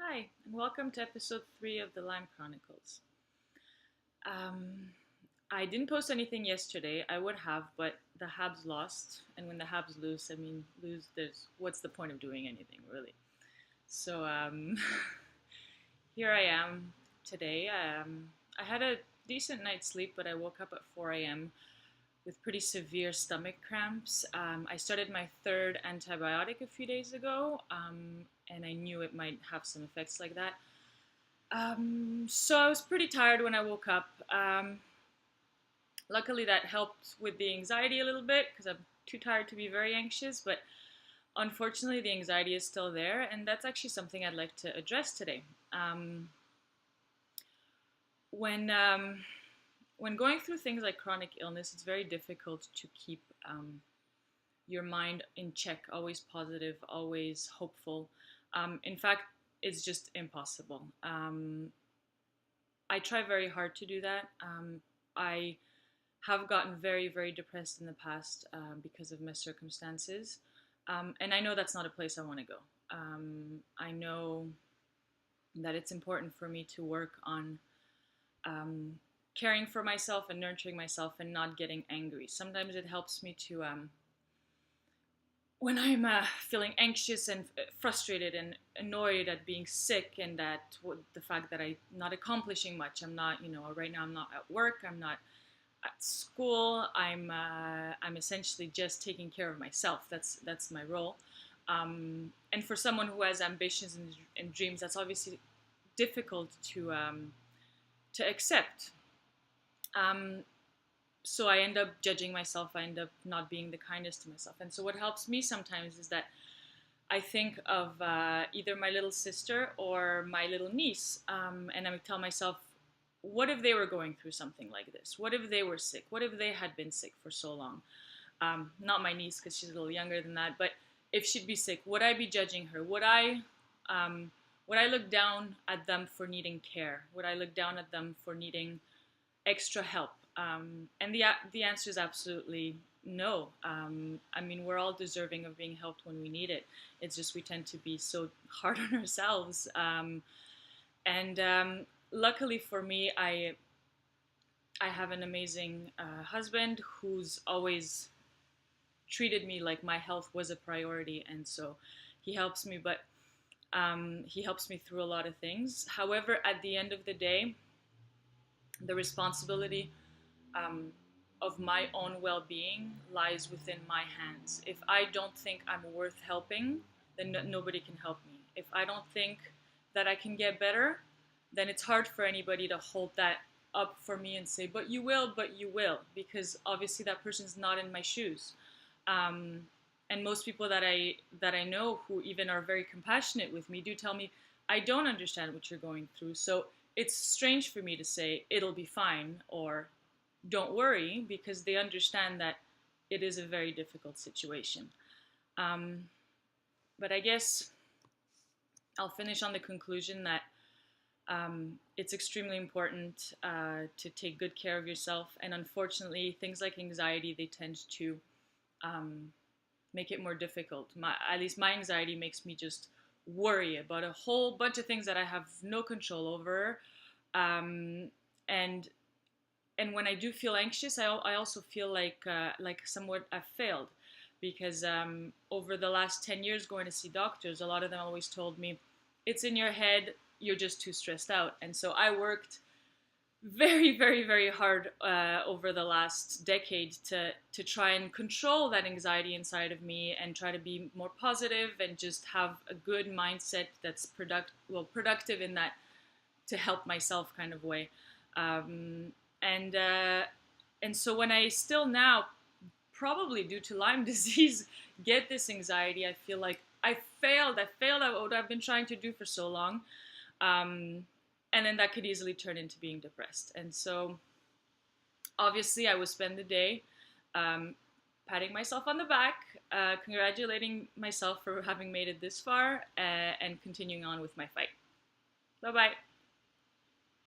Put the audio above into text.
Hi, and welcome to episode 3 of the Lyme Chronicles. Um, I didn't post anything yesterday. I would have, but the Habs lost, and when the Habs lose, lose. There's what's the point of doing anything, really? So here I am today. I had a decent night's sleep, but I woke up at 4 a.m. with pretty severe stomach cramps. I started my third antibiotic a few days ago, and I knew it might have some effects like that. So I was pretty tired when I woke up. Luckily, that helped with the anxiety a little bit because I'm too tired to be very anxious, but unfortunately, the anxiety is still there, and that's actually something I'd like to address today. Um, when when going through things like chronic illness, it's very difficult to keep your mind in check, always positive, always hopeful. In fact, it's just impossible. I try very hard to do that. I have gotten very, very depressed in the past because of my circumstances. And I know that's not a place I want to go. I know that it's important for me to work on caring for myself and nurturing myself and not getting angry. Sometimes it helps me to when I'm feeling anxious and frustrated and annoyed at being sick and that the fact that I'm not accomplishing much. I'm not, right now I'm not at work. I'm not at school. I'm essentially just taking care of myself. That's my role. And for someone who has ambitions and dreams, that's obviously difficult to accept. Um, so I end up judging myself. I end up not being the kindest to myself. And so what helps me sometimes is that I think of either my little sister or my little niece, and I tell myself, what if they were going through something like this? What if they were sick? What if they had been sick for so long? Not my niece, because she's a little younger than that, but if she'd be sick, would I be judging her? Would I look down at them for needing care? Would I look down at them for needing extra help? And the answer is absolutely no. We're all deserving of being helped when we need it. It's just we tend to be so hard on ourselves. And luckily for me, I have an amazing husband who's always treated me like my health was a priority, and so he helps me. But he helps me through a lot of things. However, at the end of the day, the responsibility of my own well-being lies within my hands. If I don't think I'm worth helping, then nobody can help me. If I don't think that I can get better, then it's hard for anybody to hold that up for me and say, but you will, because obviously that person's not in my shoes. And most people that I know who even are very compassionate with me do tell me, I don't understand what you're going through. So it's strange for me to say, it'll be fine, or don't worry, because they understand that it is a very difficult situation. But I guess I'll finish on the conclusion that it's extremely important to take good care of yourself. And unfortunately, things like anxiety, they tend to make it more difficult. At least my anxiety makes me just worry about a whole bunch of things that I have no control over. And when I do feel anxious, I also feel like somewhat I've failed, because over the last 10 years going to see doctors, a lot of them always told me, it's in your head, you're just too stressed out. And so I worked very, very, very hard over the last decade to try and control that anxiety inside of me and try to be more positive and just have a good mindset that's productive in that, to help myself kind of way. And so when I still now, probably due to Lyme disease, get this anxiety, I feel like I failed at what I've been trying to do for so long. And then that could easily turn into being depressed. And so obviously I would spend the day patting myself on the back, congratulating myself for having made it this far, and continuing on with my fight. Bye-bye.